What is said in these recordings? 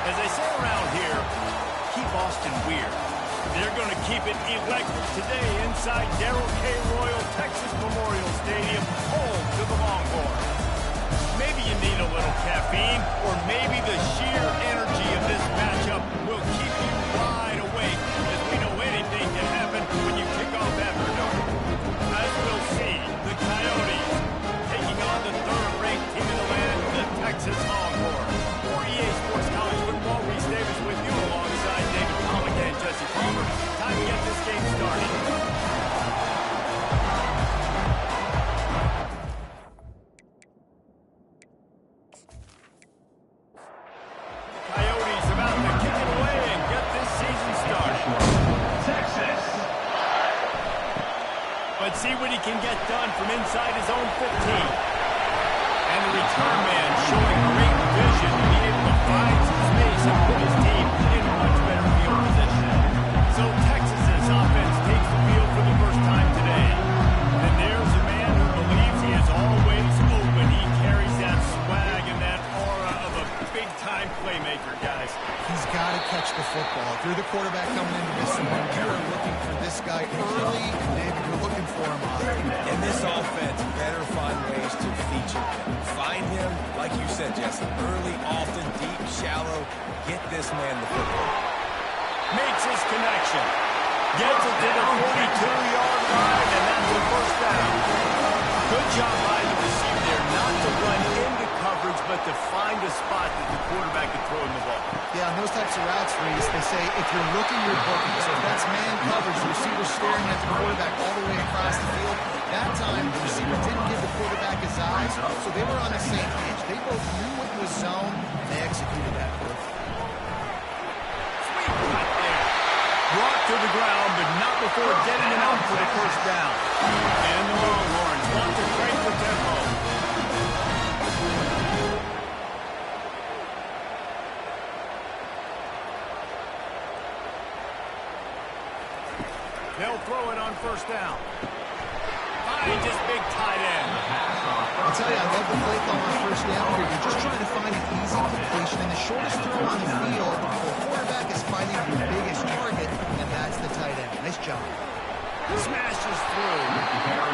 As they say around here, keep Austin weird. They're going to keep it electric today inside Darrell K. Royal Texas Memorial Stadium, home to the Longhorns. Maybe you need a little caffeine, or maybe the sheer energy of this matchup will keep you wide awake, as we know anything can happen when you kick off after dark. As we'll see, the Coyotes taking on the third-ranked team in the land, the Texas Longhorns. For EA Sports College Football, Reese Davis with you alongside David Pollack and Jesse Palmer. Time to get this game started. Coyotes about to kick it away and get this season started. Texas. Let's see what he can get done from inside his own 15. And the return man showing great vision to be able to find some space and put his team in much better field position. So Texas's offense takes the field for the first time today. And there's a man who believes he is always open. He carries that swag and that aura of a big-time playmaker, guys. He's got to catch the football. If you're the quarterback coming into this one, you are looking for this guy early, and David, you're looking for him often. And this offense better find ways to feature him. Find him, like you said, Jesse, early, often, deep, shallow. Get this man the football. Makes his connection. Gets it to the 42-yard line, and that's the first down. Good job by the receiver there, not to run into coverage, but to find a spot that the quarterback can throw him the ball. Yeah, on those types of routes, Reese, they say if you're looking, you're booking. So if that's man coverage, the receiver's staring at the quarterback all the way across the field. That time, the receiver didn't give the quarterback his eyes, so they were on the same page. They both knew it was zone, and they executed that move. Sweet cut there. Brought to the ground, but not before getting it out for the first down. And the Longhorns want to crank the tempo. They'll throw it on first down. Find his big tight end. I'll tell you, I love the play call on first down here. You're just trying to find an easy completion, and the shortest throw on the field, the quarterback is finding your biggest target, and that's the tight end. Nice job. Smashes through.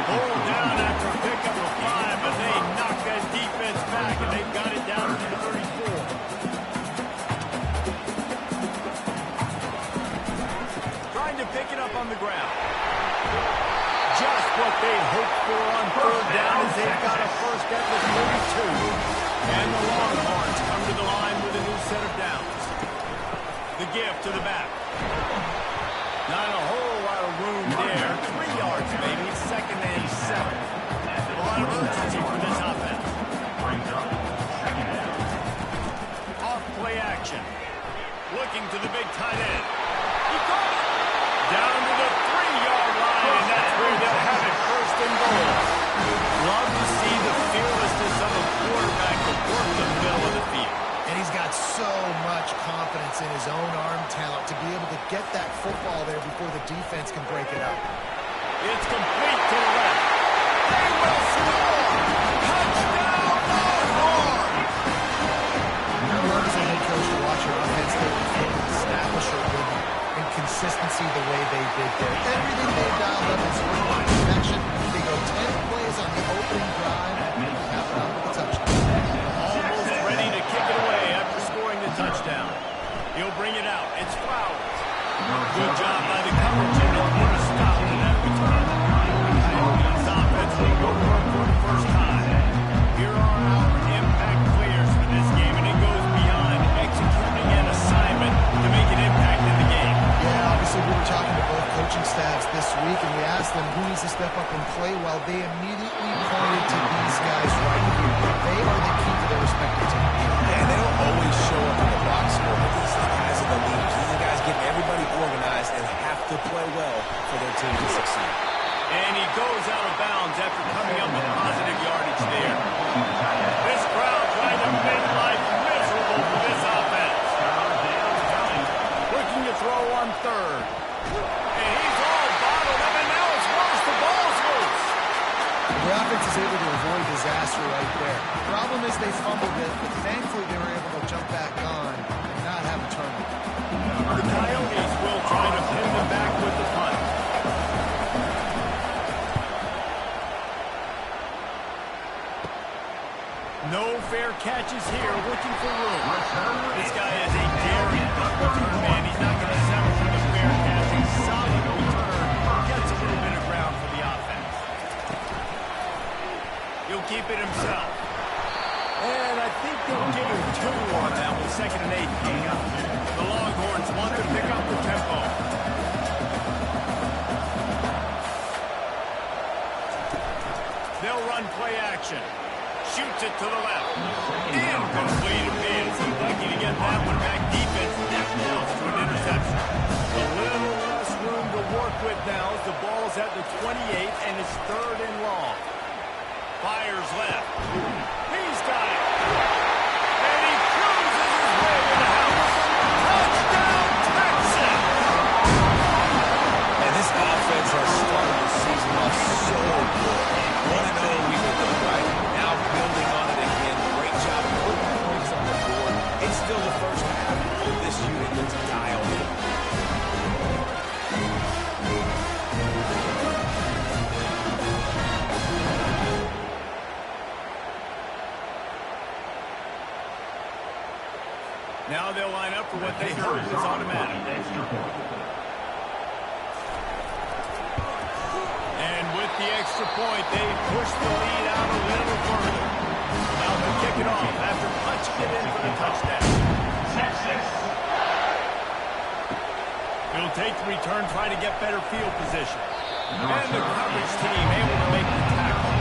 Hold down after a pickup of 5, but they knock that defense back, and they've got it down to the 34. Trying to pick it up on the ground. Just what they'd hoped for on third down as they've got a first at the 32. And the Longhorns come to the line with a new set of downs. The give to the back. Not a whole lot of room there. 3 yards maybe, second and 7. A lot of urgency for this offense. Off play action. Looking to the big tight end. He caught it. Down to the 3-yard line, and that's where they'll have it, first and goal. Love to see the fearlessness of a quarterback to work the middle of the field. And he's got so much confidence in his own arm talent to be able to get that football there before the defense can break it up. It's complete to the left. They will score! Touchdown, Longhorns! I love as a head coach to watch your offense establish a rhythm and consistency the way they did there. Everything they've dialed up is rhythm and perfection. They go 10 plays on the opening drive and wrap it up with a touchdown. Almost ready to kick it away after scoring the touchdown. He'll bring it out. It's Flowers. Good job by the coverage unit. Put a stop to that return. Coyotes offense will go for the first time. Here are our impact players for this game, and it goes beyond executing an assignment to make an impact in the game. Yeah, obviously we were talking to both coaching staffs this week, and we asked them who needs to step up and play well. They immediately pointed to these guys right here. They are the key to their respective teams. Yeah, they don't always show up in the box score, but these are the guys in the league. These are the guys get everybody organized and have to play well for their team to succeed. And he goes out of bounds after coming up with positive yardage there. This crowd trying to make life miserable for this offense. Looking to throw on third. And he's all bottled up, and now it's worse. The ball's loose. The offense is able to avoid disaster right there. The problem is they fumbled it, but thankfully they were able to jump back on and not have have a turnover. The Coyotes will try to pin them back with the punt. No fair catches here, looking for room. This guy is a daring return man. He's not going to settle for the fair catch. A solid return. Gets a little bit of ground for the offense. He'll keep it himself. And I think they'll give him 2 on that with 2nd and 8 coming up. The Longhorns want to pick up the tempo. They'll run play action. Shoots it to the left. Incomplete appeals. He's lucky to get that one back. Defense falls to an interception. A little less room to work with now as the ball's at the 28 and it's 3rd and long. Fires left. He's got it. And he cruises his way to the house. Touchdown, Texas! And this offense has started the season off so good. 1-0 we would go, right? Now building on it again. Great job putting points on the board. It's still the first half. This unit looks dialed in. Now they'll line up for what they hope is automatic. And with the extra point, they push the lead out a little further. About to kick it off after punching it in for the touchdown. He'll take the return, try to get better field position. And the coverage team able to make the tackle.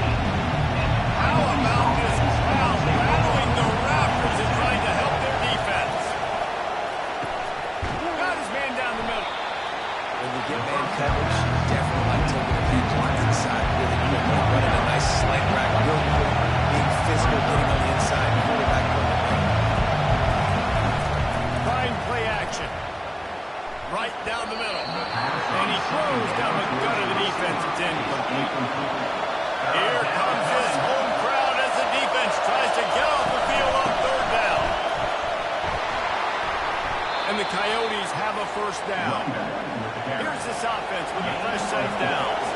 How about this crowd rattling the rafters and trying to help their defense? Got his man down the middle. When you get man coverage, you definitely like taking advantage of the inside really quickly. Running a nice slant rack real quick, being physical, getting on the inside, quarterback on the back. Trying play action. Right down the middle. And he throws down the gut of the defense. It's incomplete. Here comes his home crowd as the defense tries to get off the field on 3rd down. And the Coyotes have a 1st down. Here's this offense with a fresh set of downs.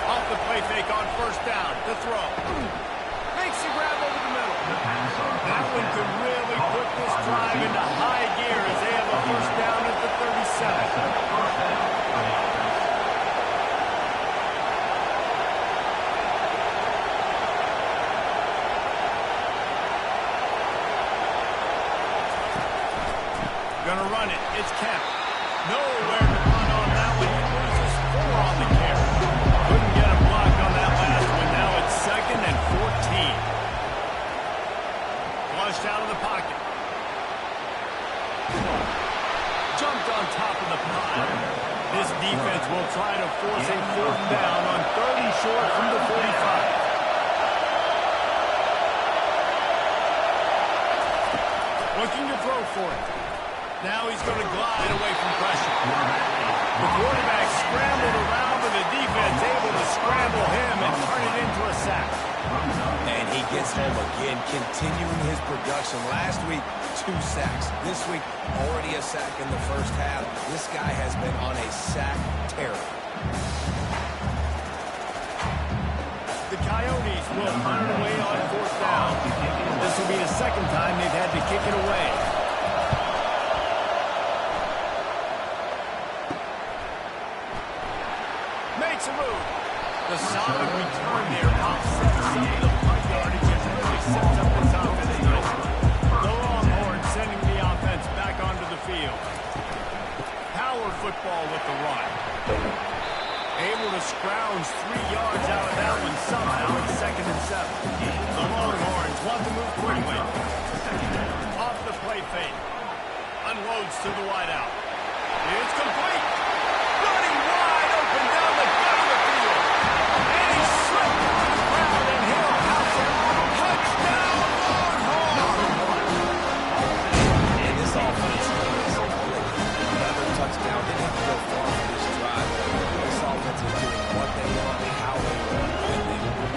Off the play fake on 1st down. The throw. Makes a grab over the middle. That one could really put this drive into high gear as they have a 1st down at the 37. Gonna run it. It's Kemp. Nowhere to run on that one. He loses 4 on the carry. Couldn't get a block on that last one. Now it's 2nd and 14. Flushed out of the pocket. Jumped on top of the pile. This defense will try to force a 4th down on 30 short from the 45. Looking to throw for it. Now he's going to glide away from pressure. The quarterback scrambled around, but the defense able to scramble him and turn it into a sack. And he gets home again, continuing his production. Last week, 2 sacks. This week, already a sack in the 1st half. This guy has been on a sack tear. The Coyotes will punt it away on 4th down. This will be the 2nd time they've had to kick it away. Makes a move. The solid return there offsets some of the punt yardage and really sets up this offense. The Longhorns sending the offense back onto the field. Power football with the run. Able to scrounge 3 yards out of that one somehow. It's 2nd and 7. The Longhorns want to move quickly. Off the play fake. Unloads to the wideout. It's complete. Running wide open down the gut of the field. And he slipped into the ground and he'll house it. Touchdown, Longhorns! And this offense is another touchdown. They didn't go far for this drive. This offense is doing what they want, how they want, when they want.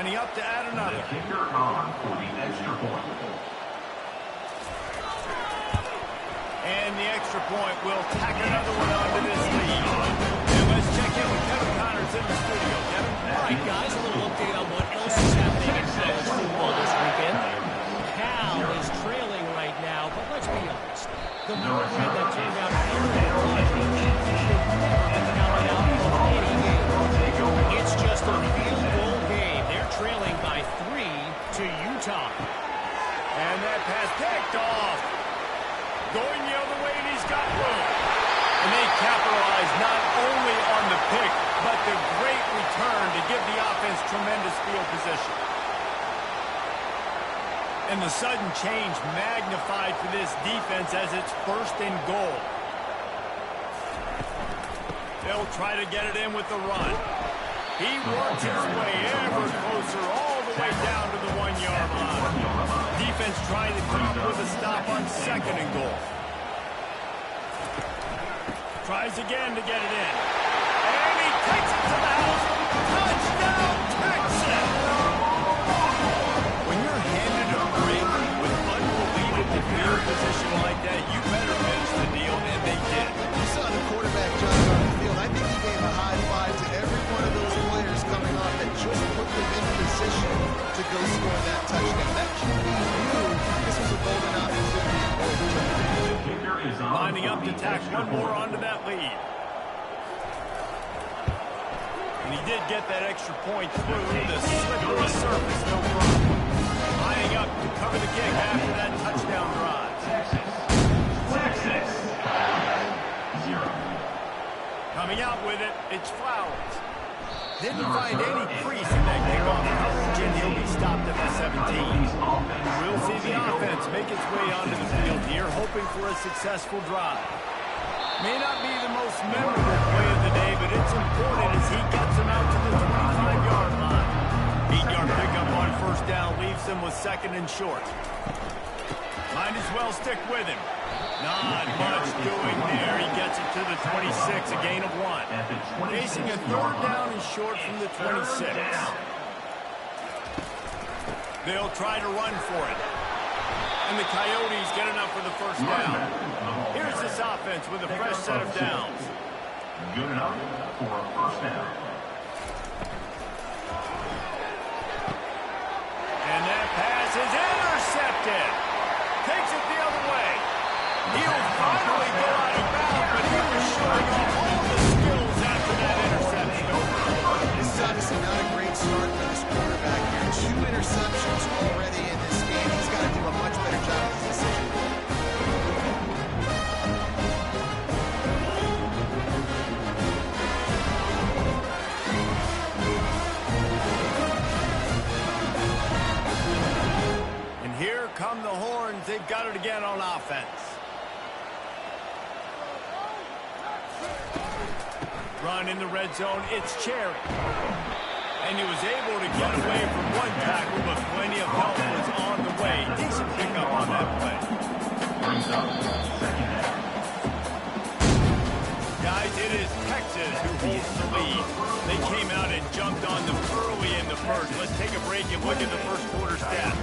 Lining up to add another. Kicker on for the extra point. And the extra point will tack another one onto this lead. And let's check in with Kevin Connors in the studio. Kevin? All right, guys, a little update on what else is happening in college football this weekend. Cal is trailing right now, but let's be honest. The program that turned out Aaron Rodgers should never be counted out of any game. It's just a field goal game. They're trailing by 3 to Utah. And that pass picked off. Going the other way, and he's got room. And they capitalize not only on the pick, but the great return to give the offense tremendous field position. And the sudden change magnified for this defense as it's 1st and goal. They'll try to get it in with the run. He works his way ever closer all the way down to the 1-yard line. Defense trying to come up with a stop on 2nd and goal. Tries again to get it in. And he takes it to the house. Touchdown, Texas! When you're handed a ring with unbelievable field position like that, you better finish the deal, and they did. You saw the quarterback jump on the field. I think he gave a high five to every one of those players coming off that just put them in position to go score that touchdown. That QB knew this was a golden opportunity. Lining up to tack one more onto that lead. And he did get that extra point through the slippery surface, no problem. Lining up to cover the kick after that touchdown drive. Texas. 0. Coming out with it, it's Flowers. Didn't find any crease in that kickoff coverage, and he'll be stopped at the 17. We'll see the offense make its way onto the field here, hoping for a successful drive. May not be the most memorable play of the day, but it's important as he gets them out to the 25-yard line. 8-yard pickup on 1st down leaves them with 2nd and short. Might as well stick with him. Not much doing there. He gets it to the 26, a gain of 1. Facing a 3rd down and short from the 26. They'll try to run for it. And the Coyotes get enough for the 1st down. Here's this offense with a fresh set of downs. Good enough for a 1st down. And that pass is intercepted. Takes it the other way. He'll finally go out of bounds, but he was showing off all the skills after that interception. This is obviously not a great start for this quarterback here. 2 interceptions already in this game. He's got to do a much better job of his decision. And here come the horns. They've got it again on offense. Run in the red zone, it's Cherry. And he was able to get away from one tackle, but plenty of help was on the way. Decent pickup on that play. Brings up 2nd down. Guys, it is Texas who holds the lead. They came out and jumped on them early in the 1st. Let's take a break and look at the 1st quarter stats.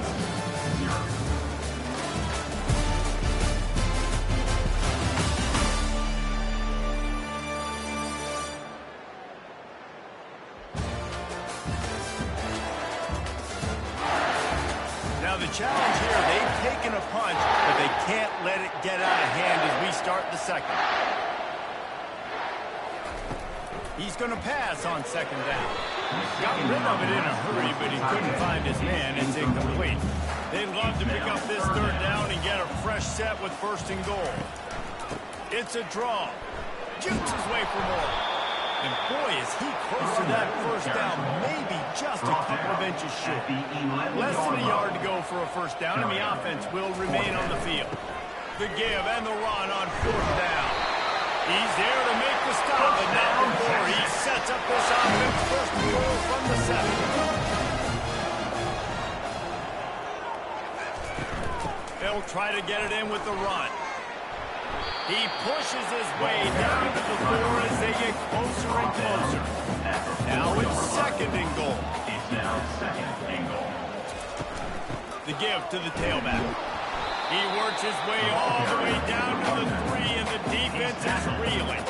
The challenge here, they've taken a punch, but they can't let it get out of hand as we start the 2nd. He's going to pass on 2nd down. Got rid of it in a hurry, but he couldn't find his man. It's incomplete. They'd love to pick up this 3rd down and get a fresh set with 1st and goal. It's a draw. Jukes his way for more. And boy, is he close to that 1st down, maybe just a couple of inches short. Less than a yard to go for a 1st down, and the offense will remain on the field. The give and the run on 4th down. He's there to make the stop, but not before he sets up this offense. 1st and goal from the 7. They'll try to get it in with the run. He pushes his way down to the 4 as they get closer and closer. Now it's 2nd and goal. It's now 2nd give to the tailback. He works his way all the way down to the 3, and the defense is reeling.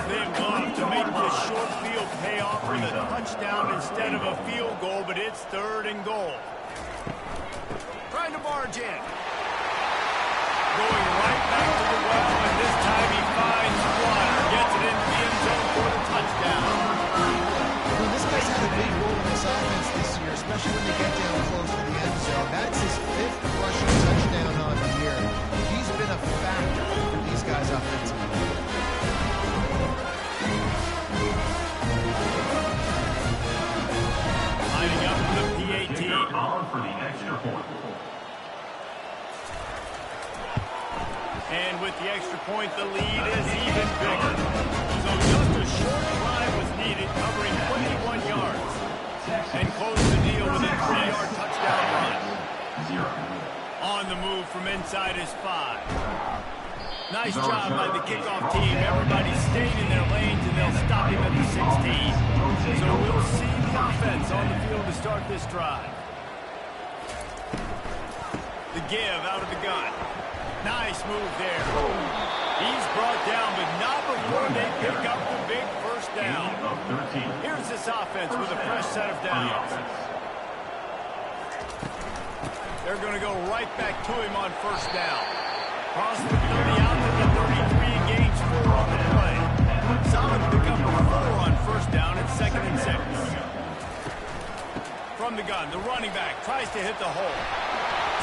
They'd love to make this short field pay off with a touchdown instead of a field goal, but it's 3rd and goal. Trying to barge in. Going right back to the well, and this time he finds one. Gets it into the end zone for the touchdown. Well, this guy's had a big role in this offense this year, especially when they get down close to the end zone. That's his 5th rushing touchdown on the year. He's been a factor for these guys offensively. Lining up for the PAT. On for the extra point. And with the extra point, the lead is even bigger. So just a short drive was needed, covering 21 yards. And close the deal with a 3-yard touchdown run. 0. On the move from inside his 5. Nice job by the kickoff team. Everybody stayed in their lanes, and they'll stop him at the 16. So we'll see the offense on the field to start this drive. The give out of the gun. Nice move there. He's brought down, but not before they pick up the big first down. Here's this offense with a fresh set of downs. They're going to go right back to him on first down. Cross the 30 out to the 33 and gains 4 on the play. Solid pickup of 4 on first down. It's 2nd and 6. From the gun, the running back tries to hit the hole.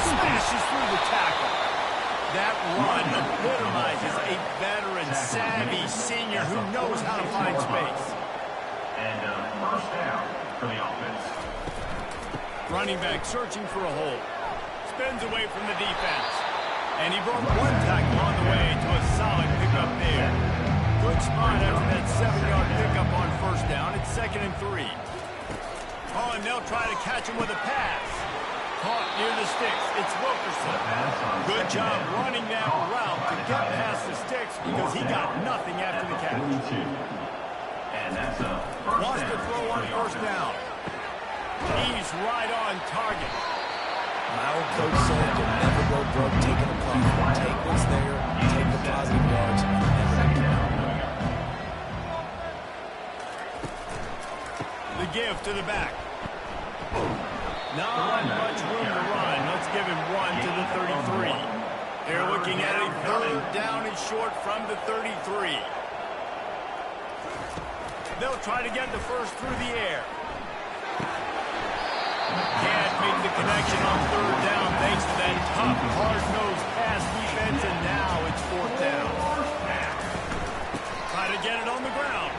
Smashes through the tackle. That run epitomizes a veteran, savvy senior who knows how to find space. And first down for the offense. Running back searching for a hole. Spins away from the defense. And he broke 1 tackle on the way to a solid pickup there. Good spot after that 7-yard pickup on first down. It's 2nd and 3. Oh, and they'll try to catch him with a pass. Caught near the sticks. It's Wilkerson. Good job running that route to get past the sticks because he got nothing after the catch. And that's a Wants to throw on first down. He's right on target. My old coach said you'll never go broke taking a play. Take what's there, take the positive yards, and never let it down. The give to the back. Not much room to run. Let's give him 1 to the 33. They're looking at a 3rd down and short from the 33. They'll try to get the first through the air. Can't make the connection on 3rd down thanks to that tough, hard-nosed pass defense, and now it's 4th down. Try to get it on the ground.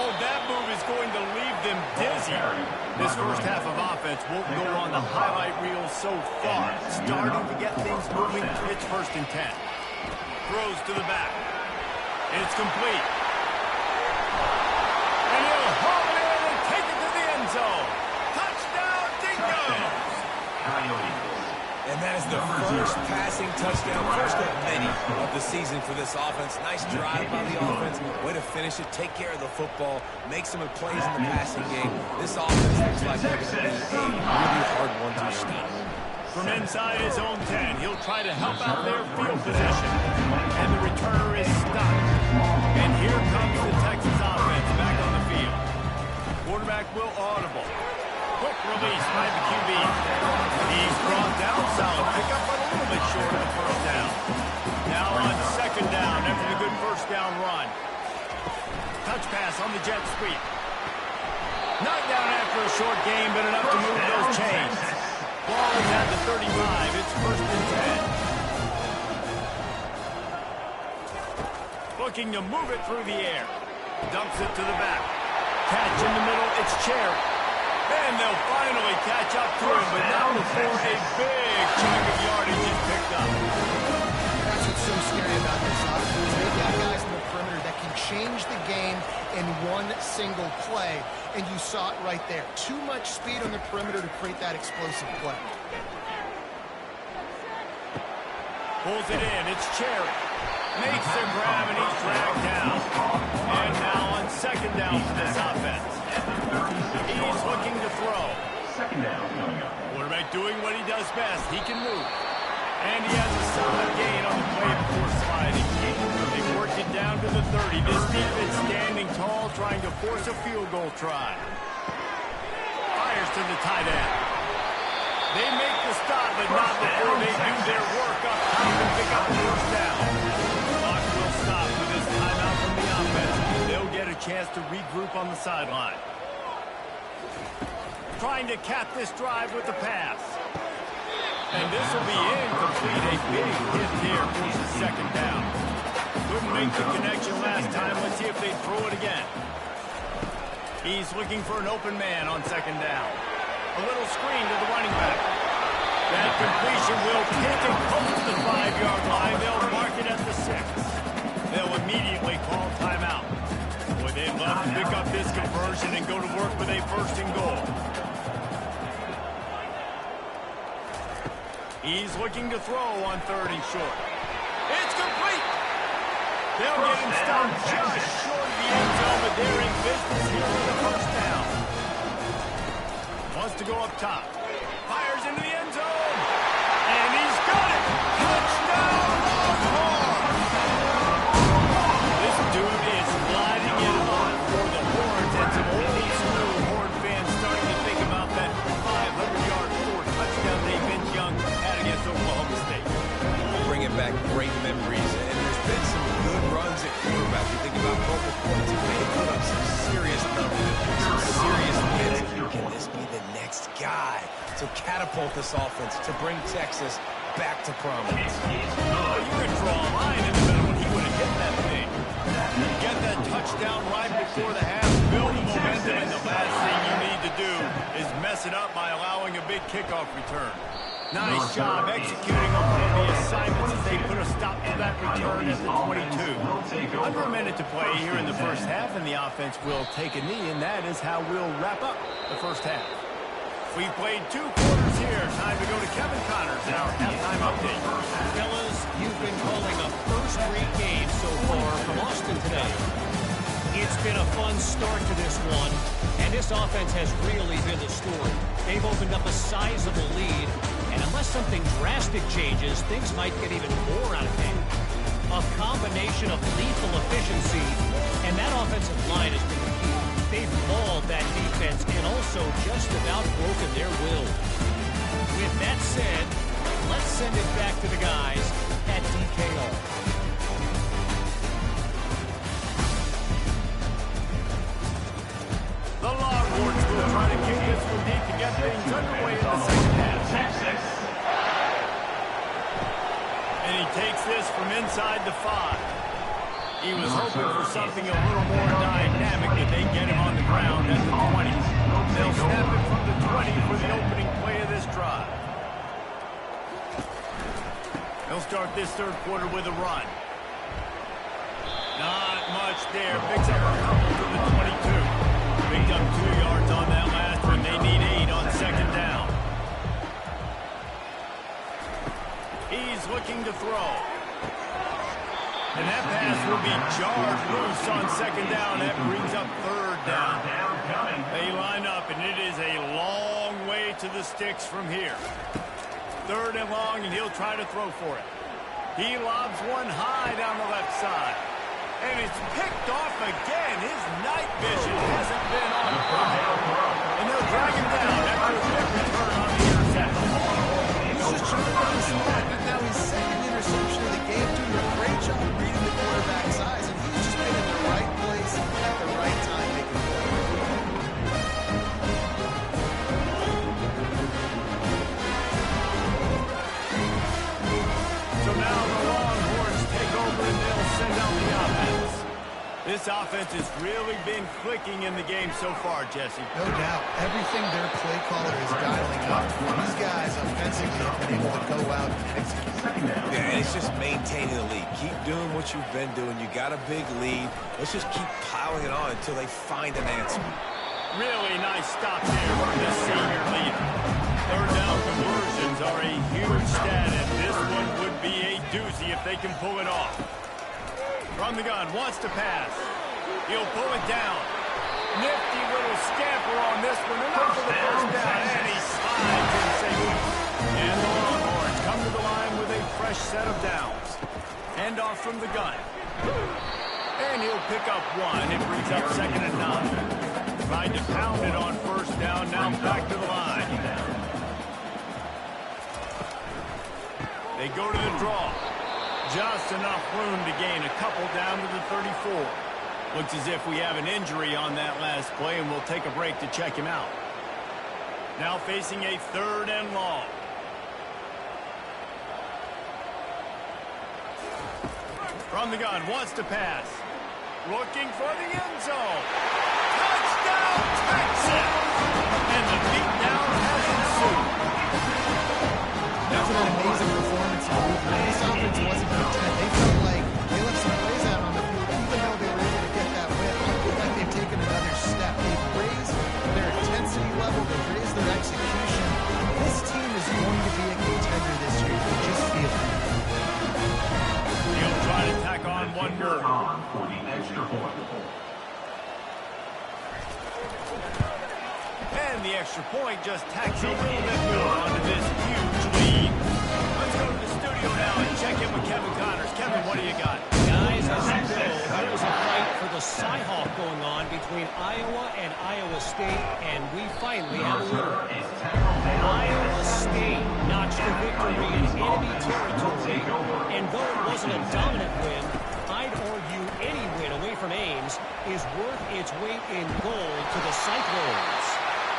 Oh, that move is going to leave them dizzy. This first half of offense won't go on the highlight reel so far. Starting to get things moving. It's 1st and 10. Throws to the back. And it's complete. And he'll haul it in and take it to the end zone. Touchdown, Dingoes! And that is the first passing touchdown, first of many of the season for this offense. Nice drive by the offense. Way to finish it, take care of the football, make some plays in the passing game. This offense looks like they're going to be a really hard one to stop. From inside his own 10, he'll try to help out their field position. And the returner is stopped. And here comes the Texas offense back on the field. Quarterback will audible. Quick release by the QB. He's brought down, solid pickup, but a little bit short of the first down. Now on 2nd down after the good first down run. Touch pass on the jet sweep. Not down after a short game, but enough to move those chains. Ball is at the 35. It's 1st and 10. Looking to move it through the air. Dumps it to the back. Catch in the middle. It's Cherry. And they'll finally catch up to him, but now before a big chunk of yardage is picked up. That's what's so scary about this offense. They've got guys in the perimeter that can change the game in one single play, and you saw it right there. Too much speed on the perimeter to create that explosive play. Pulls it in. It's Cherry. Makes the grab, and he's dragged down. And now on 2nd down for this offense. He's looking to throw. 2nd down coming up. Quarterback doing what he does best. He can move. And he has a solid gain on the play before sliding. They worked it down to the 30. This defense standing tall, trying to force a field goal try. Fires to the tight end. They make the stop, but not before they do their work up top and pick up the first down. The clock will stop with this timeout from the offense. They'll get a chance to regroup on the sideline. Trying to cap this drive with the pass. And this will be incomplete. A big hit here forces second down. Couldn't make the connection last time. Let's see if they throw it again. He's looking for an open man on second down. A little screen to the running back. That completion will take it close to the 5-yard line. They'll mark it at the 6. They'll immediately call timeout. Boy, they'd love to pick up this conversion and go to work with a first and goal. He's looking to throw on 3rd and short. It's complete. They'll get him stopped just short of the end zone, but they're in business here for the first down. Wants to go up top. Fires into the end zone. And he's got it. Touchdown, Longhorns. This dude is sliding it on for the Horns. And some old school Horn fans starting to think about that 500-yard touchdown Dave Vince Young had against Oklahoma State. Bringing back great memories, and there's been some good runs at quarterback. You think about focal points, and they put up some serious numbers, some serious wins. Can this be the next guy to catapult this offense to bring Texas back to prominence? You could draw a line in the middle, and he would have hit that thing. You get that touchdown right before the half, build the momentum, and the last thing you need to do is mess it up by allowing a big kickoff return. Nice job executing on one of the assignments as they put a stop to that return at the 22. Under a minute to play here in the first half, and the offense will take a knee, and that is how we'll wrap up the first half. We've played 2 quarters here. Time to go to Kevin Connors in our halftime update. Fellas, you've been calling a first-rate game so far from Austin today. It's been a fun start to this one, and this offense has really been the story. They've opened up a sizable lead, and unless something drastic changes, things might get even more out of hand. A combination of lethal efficiency, and that offensive line has been the key. They've mauled that defense and also just about broken their will. With that said, let's send it back to the guys at DKR. The Longhorns will try to kick this one deep to get things underway in the second half. And he takes this from inside the 5. He was hoping for something a little more dynamic, but they get him on the ground at the 20. They'll snap it from the 20 for the opening play of this drive. They'll start this 3rd quarter with a run. Not much there. Picks up a couple to the 22. Picked up 2 yards on that last one. They need 8 on second down. He's looking to throw. And that pass will be jarred loose on second down. That brings up 3rd down. They line up, and it is a long way to the sticks from here. 3rd and long, and he'll try to throw for it. He lobs one high down the left side. And it's picked off again. His night vision hasn't been on fire. And they'll drag him down after a quick return on the interception. He's just trying to run his spot, but now his 2nd interception of the game, doing a great job reading the quarterback's eyes, and he's just been in the right place at the right time making the play. So now the Longhorns take over and they'll send out the offense. This offense has really been clicking in the game so far, Jesse. No doubt. Everything their play caller is dialing up. These guys offensively have been able to go out and execute. Yeah, and it's just maintaining the lead. Keep doing what you've been doing. You got a big lead. Let's just keep piling it on until they find an answer. Really nice stop there from this senior leader. 3rd down conversions are a huge stat, and this one would be a doozy if they can pull it off. From the gun, wants to pass. He'll pull it down. Nifty little scamper on this one, enough for the first down, and he slides in safe And the Longhorns come to the line with a fresh set of downs. Hand off from the gun. And he'll pick up one. It brings up 2nd and 9. Trying to pound it on first down. Now back to the line. They go to the draw. Just enough room to gain a couple down to the 34. Looks as if we have an injury on that last play, and we'll take a break to check him out. Now facing a 3rd and long. From the gun, wants to pass. Looking for the end zone. Touchdown, Texas! And the beatdown has ensued. That's an amazing performance. This offense wasn't content. They felt like they left some plays out on the field, even though they were able to get that win. I feel like they've taken another step. They've raised their intensity level. They've raised their execution. This team is going to be a contender this year. You just feel it. He'll try to tack on one more. For the extra point. And the extra point just tacks a little bit more onto this huge lead. Let's go to the studio now and check in with Kevin Connors. Kevin, what do you got? Guys, as you know, there is a fight for the Cy-Hawk going on between Iowa and Iowa State, and we finally have a winner. Iowa State notched a victory in enemy territory, and though it wasn't a dominant win, I'd argue any win away from Ames is worth its weight in gold to the Cyclones.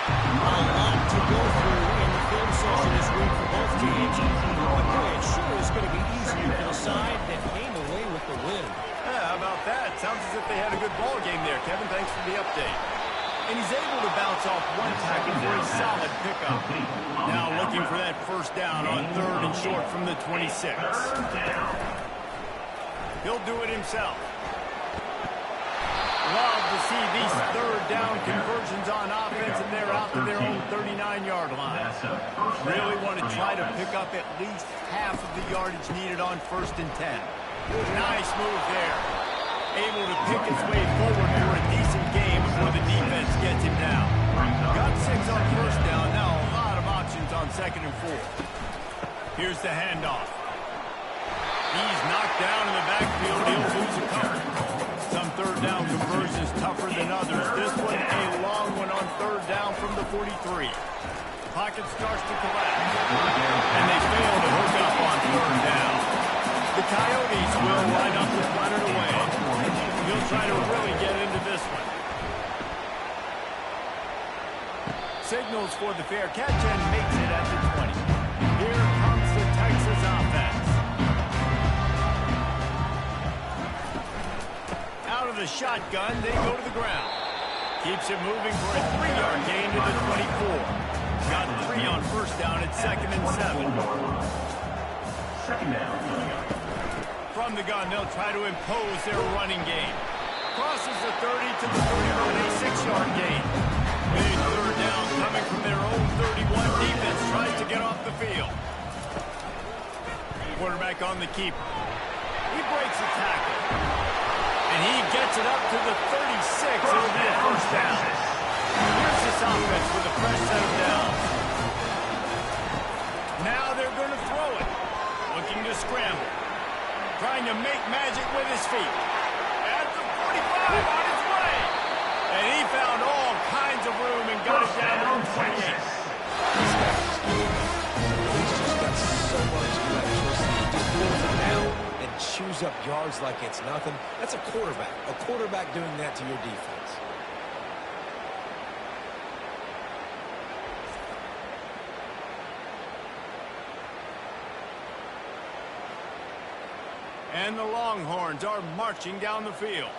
A lot to go through in the film session this week for both teams, but boy, it sure is going to be easier for the side that came away with the win. Yeah, how about that? Sounds as if they had a good ball game there. Kevin, thanks for the update. And he's able to bounce off one tackle for a solid pickup. Now looking for that first down on 3rd and short from the 26. He'll do it himself. Love to see these 3rd down conversions on offense, and they're out to their own 39-yard line. Really want to try to pick up at least half of the yardage needed on 1st and 10. Nice move there. Able to pick his way forward for a decent game before the defense gets him down. Got 6 on first down. Now a lot of options on 2nd and 4. Here's the handoff. He's knocked down in the backfield. He'll lose a couple. Some 3rd down conversions tougher than others. This one a long one on 3rd down from the 43. Pocket starts to collapse. And they fail to hook up on 3rd down. The Coyotes will line up to run it away. He'll try to really get into this one. Signals for the fair catch and makes it at the 20. Here comes the Texas offense. Out of the shotgun, they go to the ground. Keeps it moving for a 3-yard gain to the 24. Got 3 on first down at 2nd and 7. 2nd down. From the gun, they'll try to impose their running game. Crosses the 30 to the 31, a 6-yard gain. Big 3rd down coming from their own 31. Defense tries to get off the field. Quarterback on the keeper. He breaks a tackle. And he gets it up to the 36. It'll be a first down. Here's this offense with a fresh set of downs. Now they're going to throw it. Looking to scramble. Trying to make magic with his feet. At the 45 on his way. And he found all kinds of room and got it down to the 28. This guy is good. He's just got so much electricity. He just pulls it down and chews up yards like it's nothing. That's a quarterback. A quarterback doing that to your defense. And the Longhorns are marching down the field.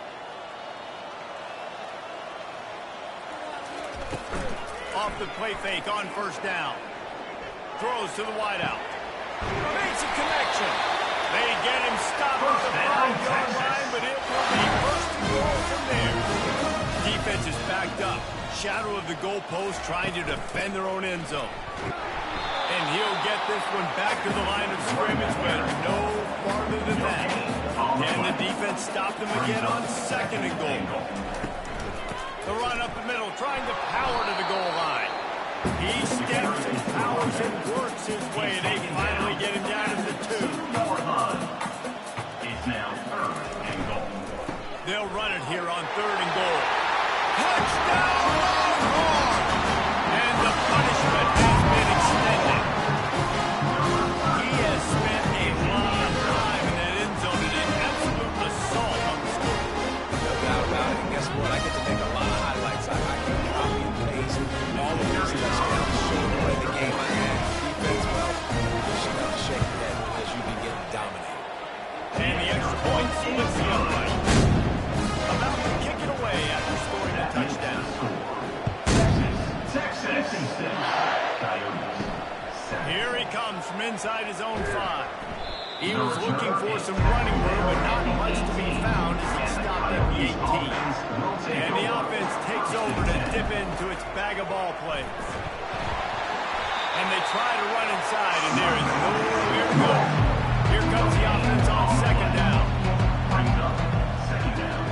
Off the play fake on first down. Throws to the wideout. Makes a connection. They get him stopped at the 5-yard line, but it will be first and goal from there. Defense is backed up. Shadow of the goalpost trying to defend their own end zone. And he'll get this one back to the line of scrimmage, but no farther than that. Can the defense stop them again on 2nd and goal? The run up the middle, trying to power to the goal line. He steps and powers and works his way. They finally get him down to the 2. It's now 3rd and goal. They'll run it here on 3rd and goal. Touchdown, Longhorn! And the punishment has been extended. He has spent a lot of time in that end zone and an absolute assault on the score. No doubt about it. And guess what? I get to make a lot of highlights. I can copy and paste all of these touchdowns, show the way the game I had. Defense, well, you should have to shake your head because you've been getting dominated. And the extra point splits the upright. About to kick it away after scoring a touchdown. Texas. Coyotes. Here he comes from inside his own 5. He was looking for some running room, but not much to be found as he stopped at the 18. And the offense takes over to dip into its bag of ball plays. And they try to run inside, and there is nowhere to go. Here comes the offense on 2nd down. Brings up 2nd down.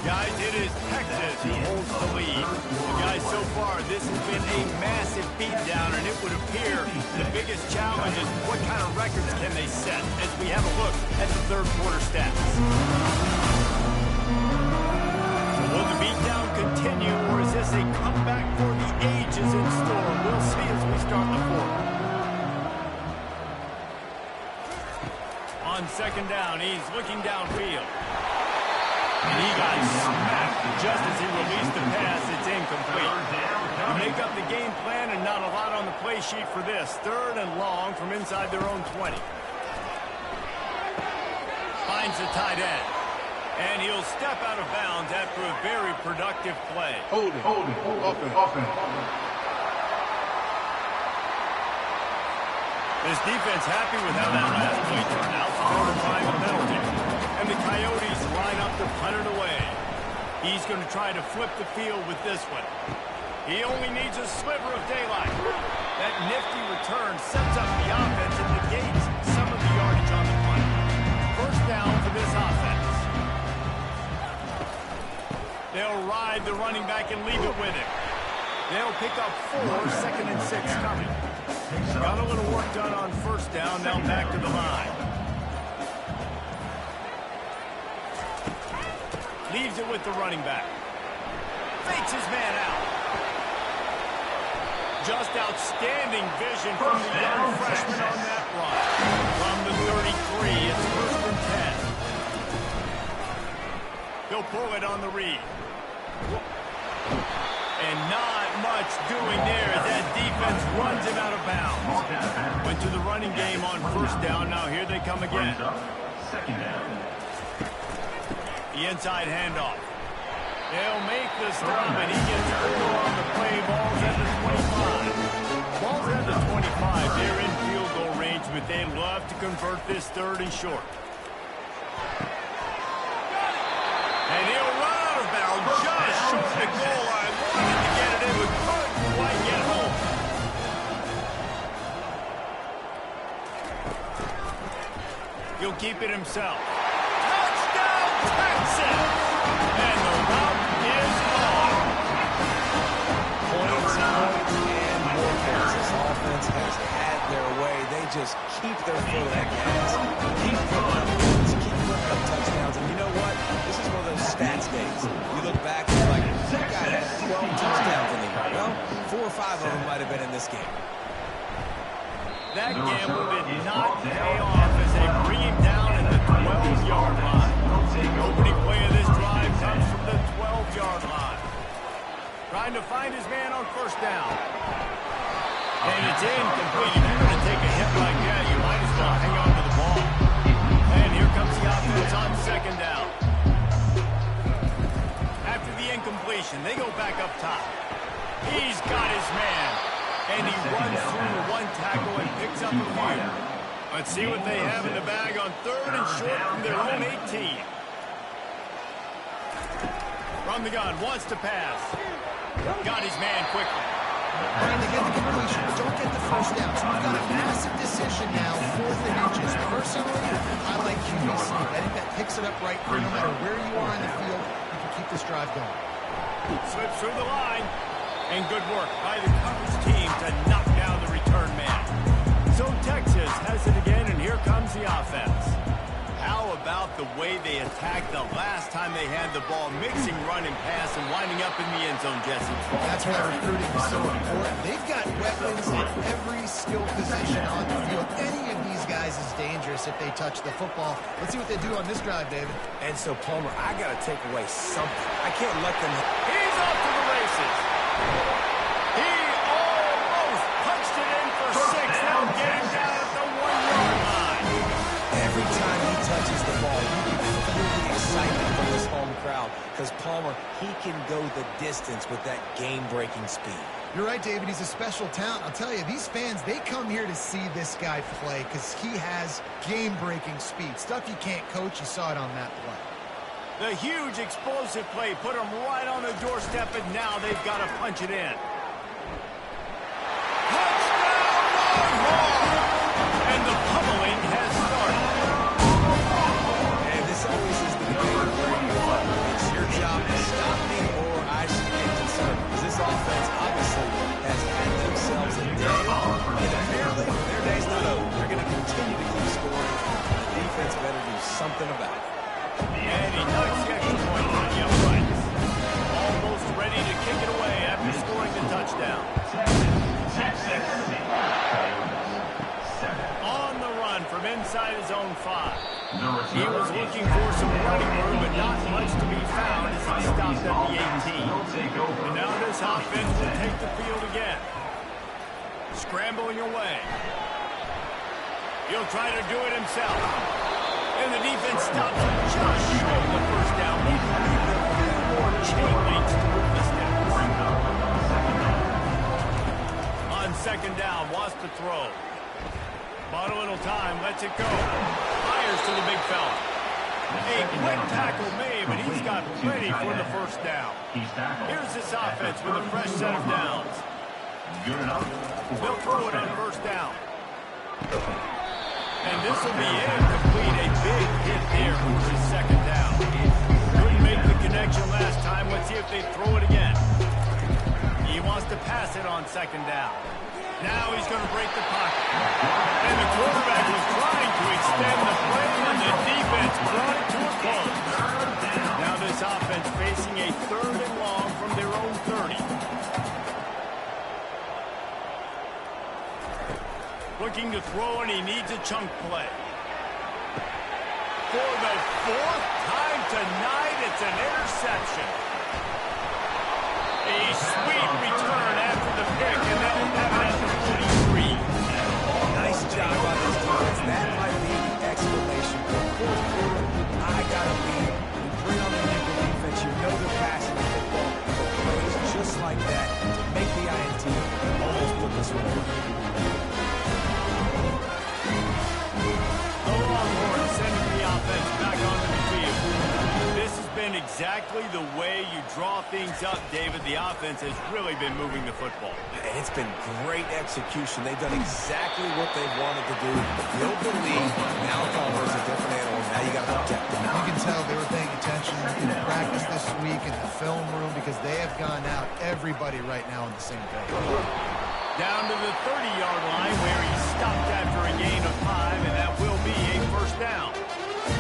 Guys, it is Texas who holds the lead. Well, guys, so far, this has been a massive beatdown, and it would appear the biggest challenge is what kind of records can they set as we have a look at the 3rd quarter stats. So will the beatdown continue, or is this a comeback for the ages in store? We'll see as we start the 4th. On 2nd down, he's looking downfield. And he got smacked just as he released the pass. It's incomplete. You make up the game plan and not a lot on the play sheet for this. 3rd and long from inside their own 20. Finds the tight end. And he'll step out of bounds after a very productive play. Hold it. Offense. This defense happy with how that last play turned out. Notifying a penalty. And the Coyotes line up to punt it away. He's going to try to flip the field with this one. He only needs a sliver of daylight. That nifty return sets up the offense and negates some of the yardage on the punt. 1st down for this offense. They'll ride the running back and leave it with him. They'll pick up 4, 2nd and 6 coming. Got a little work done on 1st down, now back to the line. Leaves it with the running back. Fakes his man out. Just outstanding vision from the young freshman on that run. From the 33, it's 1st and 10. He'll pull it on the read. And not much doing there as that defense runs him out of bounds. Went to the running game on 1st down. Now here they come again. 2nd down. The inside handoff. They'll make the stop, and he gets 4 on the play. Ball's at the 25. Ball's at the 25. They're in field goal range, but they'd love to convert this 3rd and short. And he'll run out of bounds just short of the goal line. Wanted to get it in, but couldn't quite get home. He'll keep it himself. Texas! And the route is on. Points and more points. This offense has had their way. They just keep their foot on the gas. Keep putting up points, keep putting up touchdowns. And you know what? This is one of those stats days. You look back and you're like, that guy had 12 touchdowns in the game. Well, 4 or 5 of them might have been in this game. That gamble did not pay off as they bring him down at the 12-yard line. Opening play of this drive comes from the 12-yard line. Trying to find his man on 1st down. And it's incomplete. If you're going to take a hit like that, you might as well hang on to the ball. And here comes the offense on 2nd down. After the incompletion, they go back up top. He's got his man. And he runs through the 1 tackle and picks up a few. Let's see what they have in the bag on 3rd and short from their own 18. From the gun, wants to pass. Got his man quickly. Trying to get the completion, don't get the 1st down. So we've got a massive decision now, 4th and inches. Personally, I like QB sneak. I think that picks it up right here. No matter where you are in the field, you can keep keep this drive going. Slips through the line. And good work by the coverage team to knock down the return man. So Texas has it again, and here comes the offense. How about the way they attacked the last time they had the ball, mixing run and pass and winding up in the end zone, Jesse? That's why recruiting is so important. They've got weapons at every skill position on the field. Any of these guys is dangerous if they touch the football. Let's see what they do on this drive, David. And so, Palmer, I got to take away something. I can't let them... He's off to the races. He almost punched it in for 6. Now getting down at the 1-yard line. Every time he touches the ball, you can feel the excitement from this home crowd. Because Palmer, he can go the distance with that game-breaking speed. You're right, David. He's a special talent. I'll tell you, these fans, they come here to see this guy play because he has game-breaking speed. Stuff you can't coach. You saw it on that play. The huge explosive play put them right on the doorstep, and now they've got to punch it in. Touchdown, Longhorn! And the pummeling has started. And this always is the debate of where you are. It's your job to stop me, or I should get concerned. Because this offense obviously has had themselves a day, and apparently their day's not over. They're going to continue to keep scoring. The defense better do something about it. And he knocks the extra point on the uprights. Almost ready to kick it away after scoring the touchdown. On the run from inside his own 5. He was looking for some running room, but not much to be found as he stopped at the 18. And now this offense will take the field again. Scrambling away. He'll try to do it himself. And the defense stops him just short of the first down. We believe there are 4 more chain links to move the stats. On second down, wants to throw. Bought a little time, lets it go. Fires to the big fella. A quick tackle made, but he's got plenty for the first down. Here's this offense with a fresh set of downs. They'll throw it on first down. And this will be incomplete. A big hit there for his second down. Couldn't make the connection last time. Let's see if they throw it again. He wants to pass it on second down. Now he's going to break the pocket. And the quarterback was trying to extend the play, and the defense brought it to a close. Now this offense facing a 3rd and long from their own 30. Looking to throw, and he needs a chunk play. For the 4th time tonight, it's an interception. A sweet return after the pick, and that will have it at the 43. Nice job by this defense. That might be the exclamation point. Fourth quarter, I got to lead. You bring on the nickel defense, you know they're passing the football. The plays just like that to make the INT and almost put this one away. The Longhorns sending the offense back onto the field. This has been exactly the way you draw things up, David. The offense has really been moving the football. It's been great execution. They've done exactly what they wanted to do. Build the lead. Now Palmer's a different animal. Now you got to protect them. You can tell they were paying attention in practice this week in the film room because they have gone out everybody right now on the same page. Down to the 30-yard line where he stopped after a gain of 5, and that will be a first down.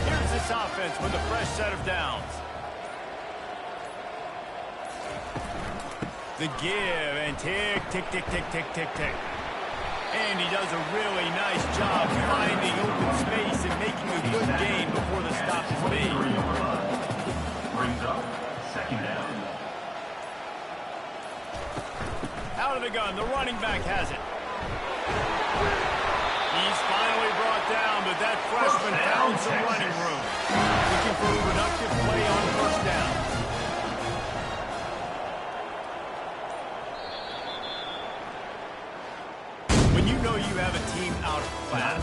Here's this offense with a fresh set of downs. The give and tick, tick, tick, tick, tick, tick, tick. And he does a really nice job finding open space and making a good gain before the stop is made. Brings up second down. Out of the gun, the running back has it. He's finally brought down, but that freshman found some running room. Looking for a productive play on first down. When you know you have a team out of class,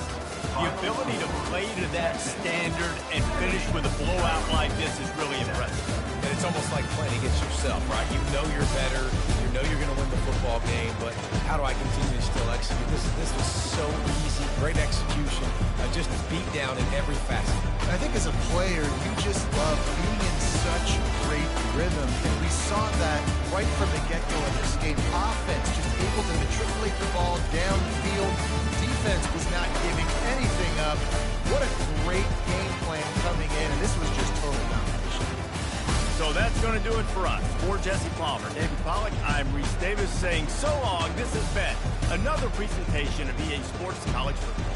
the ability to play to that standard and finish with a blowout like this is really impressive. And it's almost like playing against yourself, right? You know you're better. You know you're going to win the football game, but how do I continue to still execute? This was so easy. Great execution. Just beat down in every facet. I think as a player, you just love being in such great rhythm, and we saw that right from the get-go of this game. Offense just able to matriculate the ball downfield. Defense was not giving anything up. What a great game plan coming in, and this was just total domination. So that's going to do it for us. For Jesse Palmer, David Pollack, I'm Reese Davis saying so long. This has been another presentation of EA Sports College Football.